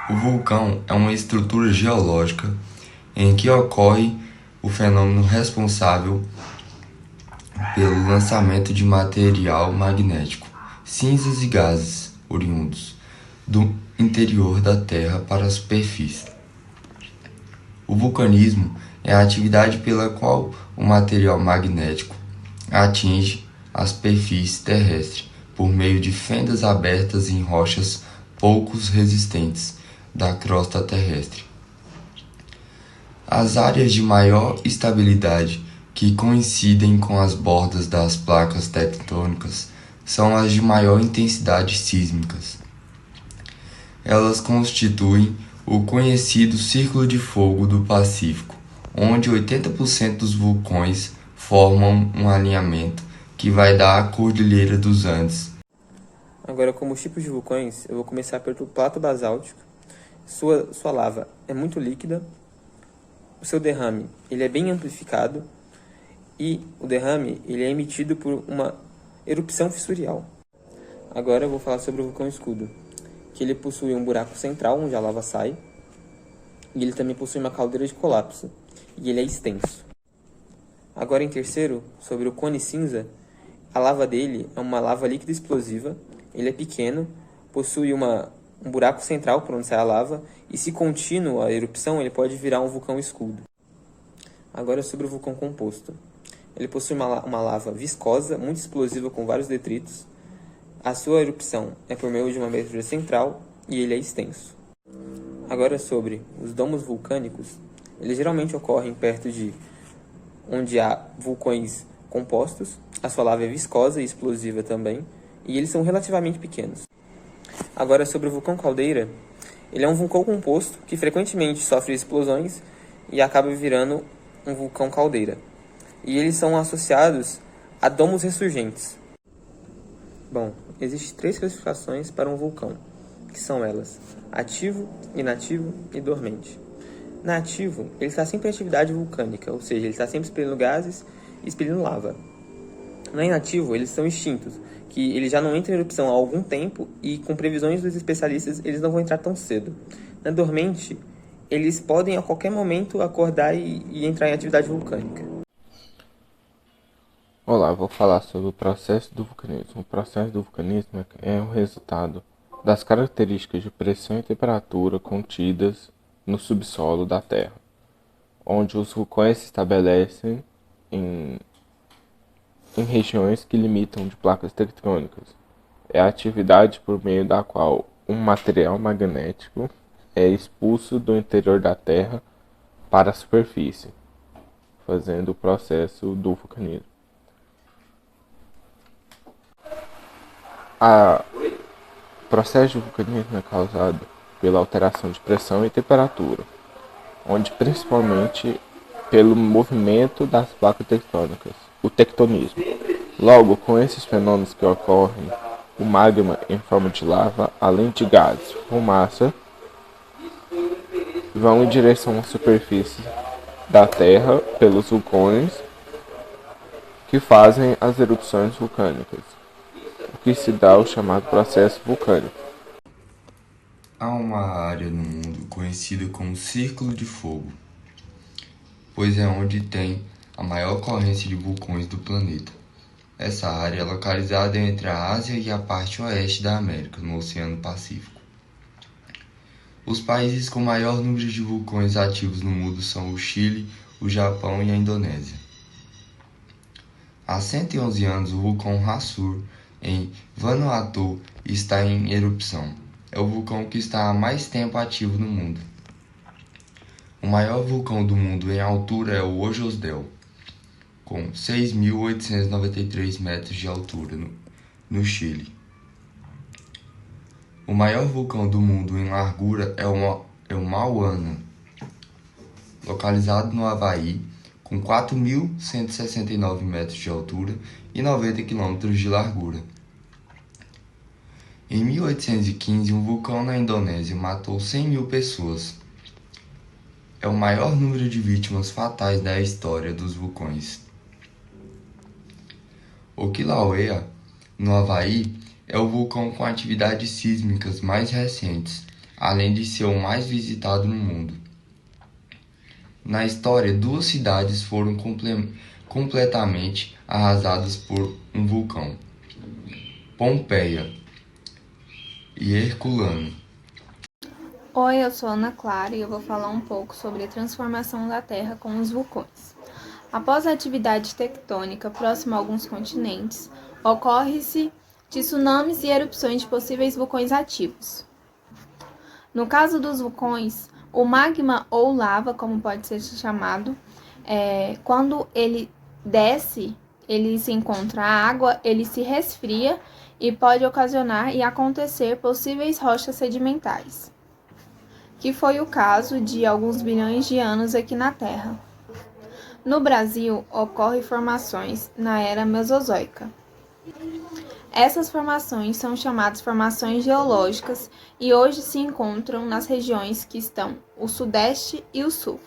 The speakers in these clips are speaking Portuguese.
O vulcão é uma estrutura geológica em que ocorre o fenômeno responsável pelo lançamento de material magnético, cinzas e gases oriundos do interior da Terra para a superfície. O vulcanismo é a atividade pela qual o material magnético atinge a superfície terrestre por meio de fendas abertas em rochas pouco resistentes da crosta terrestre. As áreas de maior estabilidade que coincidem com as bordas das placas tectônicas são as de maior intensidade sísmicas. Elas constituem o conhecido Círculo de Fogo do Pacífico, onde 80% dos vulcões formam um alinhamento que vai dar a Cordilheira dos Andes. Agora, como os tipos de vulcões, eu vou começar pelo plato basáltico. Sua lava é muito líquida, o seu derrame ele é bem amplificado e o derrame ele é emitido por uma erupção fissurial. Agora eu vou falar sobre o vulcão escudo, que ele possui um buraco central onde a lava sai e ele também possui uma caldeira de colapso e ele é extenso. Agora em terceiro, sobre o cone cinza, a lava dele é uma lava líquida explosiva, ele é pequeno, possui um buraco central por onde sai a lava, e se contínua a erupção, ele pode virar um vulcão escudo. Agora sobre o vulcão composto. Ele possui uma lava viscosa, muito explosiva com vários detritos. A sua erupção é por meio de uma abertura central e ele é extenso. Agora sobre os domos vulcânicos, eles geralmente ocorrem perto de onde há vulcões compostos, a sua lava é viscosa e explosiva também, e eles são relativamente pequenos. Agora sobre o vulcão caldeira, ele é um vulcão composto que frequentemente sofre explosões e acaba virando um vulcão caldeira. E eles são associados a domos ressurgentes. Bom, existem 3 classificações para um vulcão, que são elas: ativo, inativo e dormente. Na ativo, ele está sempre em atividade vulcânica, ou seja, ele está sempre expelindo gases e expelindo lava. Na inativo, eles são extintos, que eles já não entram em erupção há algum tempo e, com previsões dos especialistas, eles não vão entrar tão cedo. Na dormente, eles podem a qualquer momento acordar e entrar em atividade vulcânica. Olá, vou falar sobre o processo do vulcanismo. O processo do vulcanismo é o resultado das características de pressão e temperatura contidas no subsolo da Terra, onde os vulcões se estabelecem em regiões que limitam de placas tectônicas. É a atividade por meio da qual um material magnético é expulso do interior da Terra para a superfície, fazendo o processo do vulcanismo. O processo de vulcanismo é causado pela alteração de pressão e temperatura, onde principalmente pelo movimento das placas tectônicas, o tectonismo. Logo, com esses fenômenos que ocorrem, o magma em forma de lava, além de gases, fumaça, vão em direção à superfície da Terra pelos vulcões que fazem as erupções vulcânicas, o que se dá o chamado processo vulcânico. Há uma área no mundo conhecida como Círculo de Fogo, pois é onde tem a maior ocorrência de vulcões do planeta. Essa área é localizada entre a Ásia e a parte oeste da América, no Oceano Pacífico. Os países com maior número de vulcões ativos no mundo são o Chile, o Japão e a Indonésia. Há 111 anos, o vulcão Rassur, em Vanuatu, está em erupção. É o vulcão que está há mais tempo ativo no mundo. O maior vulcão do mundo em altura é o Ojosdel, com 6.893 metros de altura no Chile. O maior vulcão do mundo em largura é o Mauna, localizado no Havaí, com 4.169 metros de altura e 90 quilômetros de largura. Em 1815, um vulcão na Indonésia matou 100 mil pessoas. É o maior número de vítimas fatais da história dos vulcões. O Kilauea, no Havaí, é o vulcão com atividades sísmicas mais recentes. além de ser o mais visitado no mundo. Na história, duas cidades foram completamente arrasadas por um vulcão: Pompeia e Herculano. Oi, eu sou Ana Clara e eu vou falar um pouco sobre a transformação da Terra com os vulcões. Após a atividade tectônica próxima a alguns continentes, ocorre-se de tsunamis e erupções de possíveis vulcões ativos. No caso dos vulcões, o magma ou lava, como pode ser chamado, quando ele desce, ele se encontra a água, ele se resfria e pode ocasionar e acontecer possíveis rochas sedimentares, que foi o caso de alguns bilhões de anos aqui na Terra. No Brasil, ocorrem formações na era Mesozoica. Essas formações são chamadas formações geológicas e hoje se encontram nas regiões que estão o Sudeste e o Sul.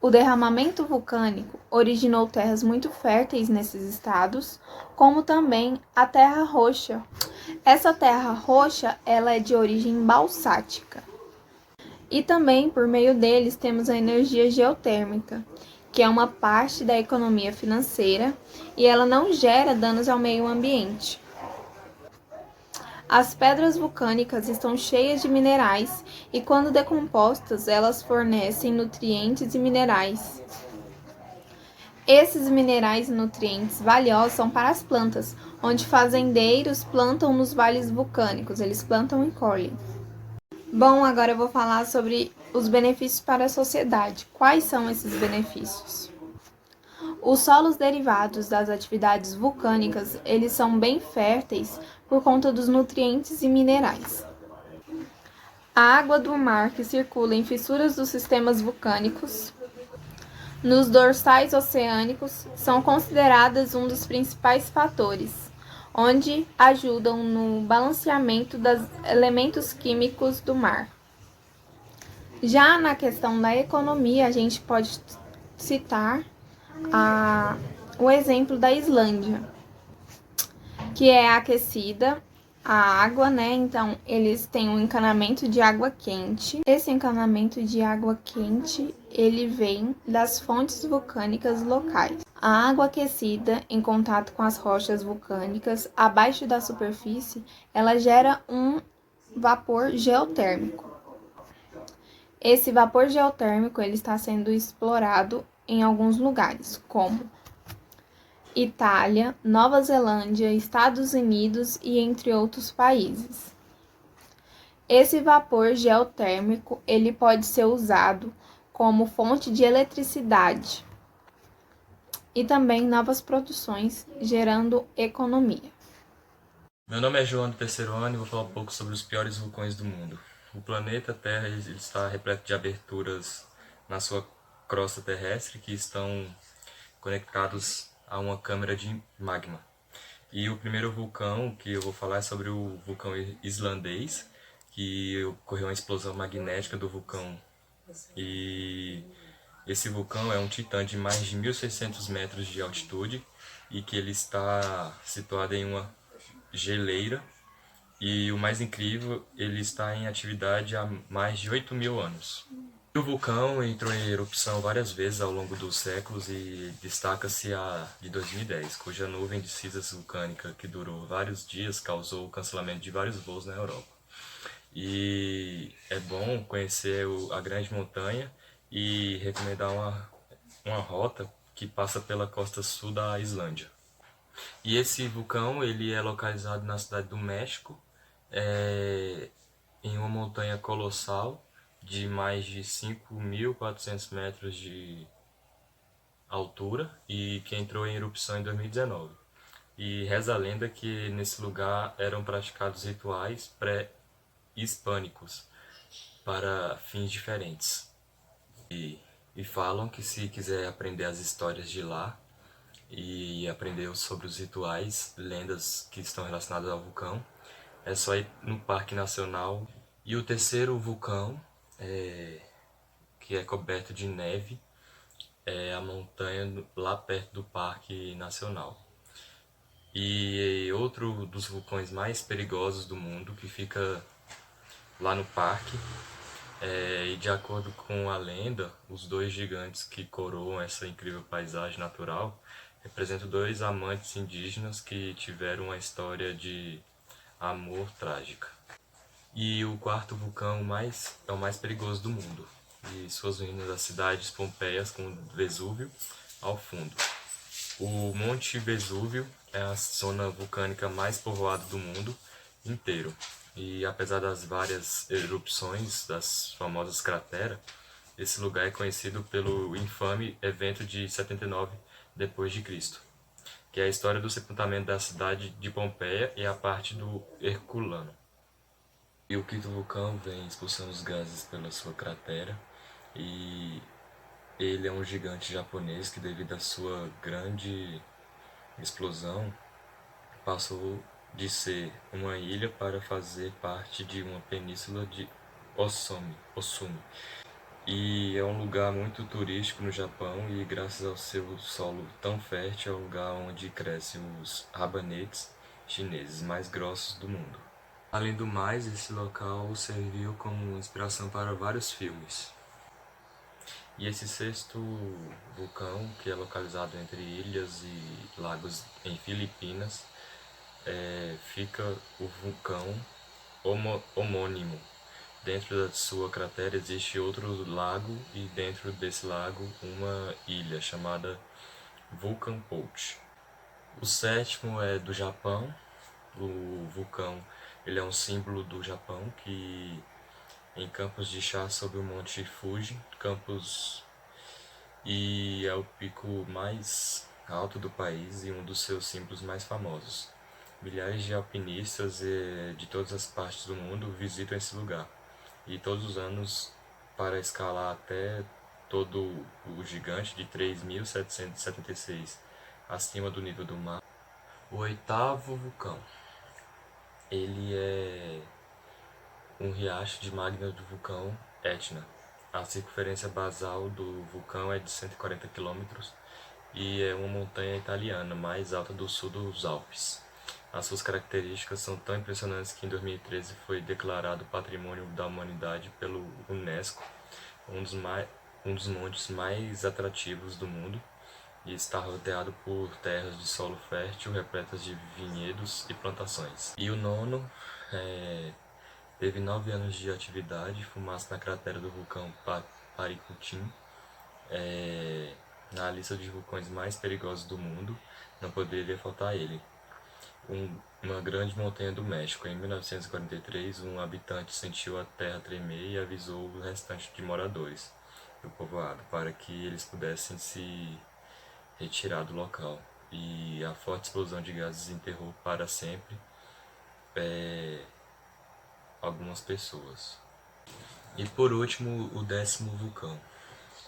O derramamento vulcânico originou terras muito férteis nesses estados, como também a terra roxa. Essa terra roxa, ela é de origem balsática. E também, por meio deles, temos a energia geotérmica, que é uma parte da economia financeira e ela não gera danos ao meio ambiente. As pedras vulcânicas estão cheias de minerais e, quando decompostas, elas fornecem nutrientes e minerais. Esses minerais e nutrientes valiosos são para as plantas, onde fazendeiros plantam nos vales vulcânicos, eles plantam e colhem. Bom, agora eu vou falar sobre os benefícios para a sociedade. Quais são esses benefícios? Os solos derivados das atividades vulcânicas, eles são bem férteis por conta dos nutrientes e minerais. A água do mar que circula em fissuras dos sistemas vulcânicos, nos dorsais oceânicos, são consideradas um dos principais fatores, onde ajudam no balanceamento dos elementos químicos do mar. Já na questão da economia, a gente pode citar o exemplo da Islândia, que é aquecida a água, né? Então, eles têm um encanamento de água quente. Esse encanamento de água quente, ele vem das fontes vulcânicas locais. A água aquecida em contato com as rochas vulcânicas abaixo da superfície, ela gera um vapor geotérmico. Esse vapor geotérmico, ele está sendo explorado em alguns lugares, como Itália, Nova Zelândia, Estados Unidos e entre outros países. Esse vapor geotérmico, ele pode ser usado como fonte de eletricidade e também novas produções, gerando economia. Meu nome é João do terceiro ano e vou falar um pouco sobre os piores vulcões do mundo. O planeta Terra ele está repleto de aberturas na sua crosta terrestre que estão conectados a uma câmara de magma. E o primeiro vulcão que eu vou falar é sobre o vulcão islandês, que ocorreu uma explosão magnética do vulcão. E esse vulcão é um titã de mais de 1.600 metros de altitude e que ele está situado em uma geleira. E o mais incrível, ele está em atividade há mais de 8.000 anos. O vulcão entrou em erupção várias vezes ao longo dos séculos e destaca-se a de 2010, cuja nuvem de cinzas vulcânica que durou vários dias causou o cancelamento de vários voos na Europa. E é bom conhecer a Grande Montanha e recomendar uma rota que passa pela costa sul da Islândia. E esse vulcão ele é localizado na cidade do México, em uma montanha colossal de mais de 5.400 metros de altura e que entrou em erupção em 2019. E reza a lenda que nesse lugar eram praticados rituais pré-hispânicos para fins diferentes. E falam que se quiser aprender as histórias de lá e aprender sobre os rituais, lendas que estão relacionadas ao vulcão, é só ir no Parque Nacional. E o terceiro vulcão, que é coberto de neve, é a montanha lá perto do Parque Nacional. E outro dos vulcões mais perigosos do mundo, que fica lá no parque. E de acordo com a lenda, os dois gigantes que coroam essa incrível paisagem natural representam dois amantes indígenas que tiveram uma história de amor trágica. E o quarto vulcão é o mais perigoso do mundo, e suas ruínas das cidades Pompeias com Vesúvio ao fundo. O Monte Vesúvio é a zona vulcânica mais povoada do mundo inteiro. E apesar das várias erupções das famosas crateras, esse lugar é conhecido pelo infame evento de 79 depois de Cristo, que é a história do sepultamento da cidade de Pompeia e a parte do Herculano. E o quinto vulcão vem expulsando os gases pela sua cratera, e ele é um gigante japonês que, devido à sua grande explosão, passou de ser uma ilha para fazer parte de uma península de Osumi. E é um lugar muito turístico no Japão, e graças ao seu solo tão fértil é o lugar onde crescem os rabanetes chineses mais grossos do mundo. Além do mais, esse local serviu como inspiração para vários filmes. E esse sexto vulcão, que é localizado entre ilhas e lagos em Filipinas, fica o vulcão homônimo. Dentro da sua cratera existe outro lago, e dentro desse lago uma ilha chamada Vulcan Pouch. O sétimo é do Japão. O vulcão ele é um símbolo do Japão, que em campos de chá sobre o Monte Fuji, e é o pico mais alto do país e um dos seus símbolos mais famosos. Milhares de alpinistas de todas as partes do mundo visitam esse lugar, e todos os anos, para escalar até todo o gigante de 3.776 acima do nível do mar. O oitavo vulcão, ele é um riacho de magma do vulcão Etna. A circunferência basal do vulcão é de 140 km e é uma montanha italiana mais alta do sul dos Alpes. As suas características são tão impressionantes que em 2013 foi declarado Patrimônio da Humanidade pelo Unesco, um dos montes mais atrativos do mundo, e está rodeado por terras de solo fértil repletas de vinhedos e plantações. E o nono teve 9 anos de atividade, fumaça na cratera do vulcão Paricutin. Na lista de vulcões mais perigosos do mundo, não poderia faltar ele. Uma grande montanha do México. Em 1943, um habitante sentiu a terra tremer e avisou o restante de moradores do povoado para que eles pudessem se retirar do local. E a forte explosão de gases enterrou para sempre algumas pessoas. E por último, o 10º vulcão,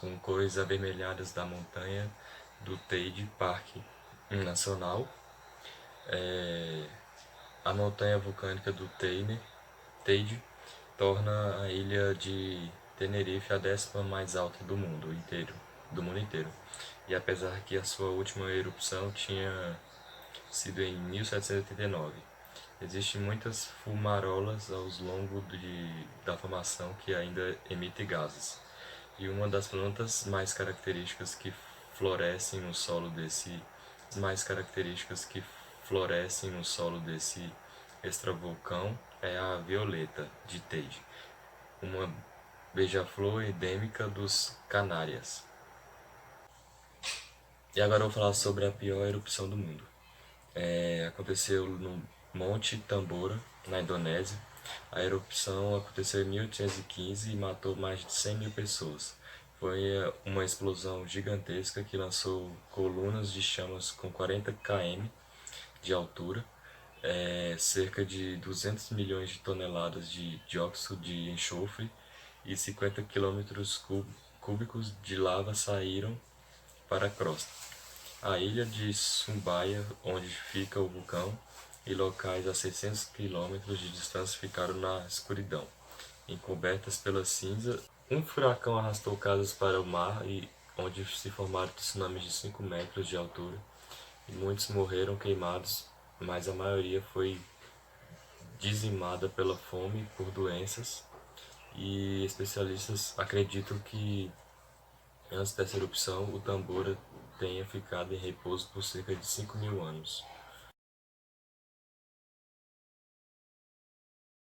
com cores avermelhadas da montanha do Teide Parque Nacional. A montanha vulcânica do Teide torna a ilha de Tenerife a 10ª mais alta do mundo inteiro. E apesar que a sua última erupção tinha sido em 1789, existem muitas fumarolas ao longo da formação que ainda emitem gases. E uma das plantas mais características que florescem no solo desse extravulcão é a violeta de Teide, uma beija-flor endêmica dos Canárias. E agora eu vou falar sobre a pior erupção do mundo. Aconteceu no Monte Tambora, na Indonésia. A erupção aconteceu em 1815 e matou mais de 100 mil pessoas. Foi uma explosão gigantesca que lançou colunas de chamas com 40 km de altura, cerca de 200 milhões de toneladas de dióxido de enxofre e 50 quilômetros cúbicos de lava saíram para a crosta. A ilha de Sumbaia, onde fica o vulcão, e locais a 600 quilômetros de distância ficaram na escuridão, encobertas pela cinza. Um furacão arrastou casas para o mar, onde se formaram tsunamis de 5 metros de altura, e muitos morreram queimados, mas a maioria foi dizimada pela fome e por doenças, e especialistas acreditam que antes dessa erupção o Tambora tenha ficado em repouso por cerca de 5.000 anos.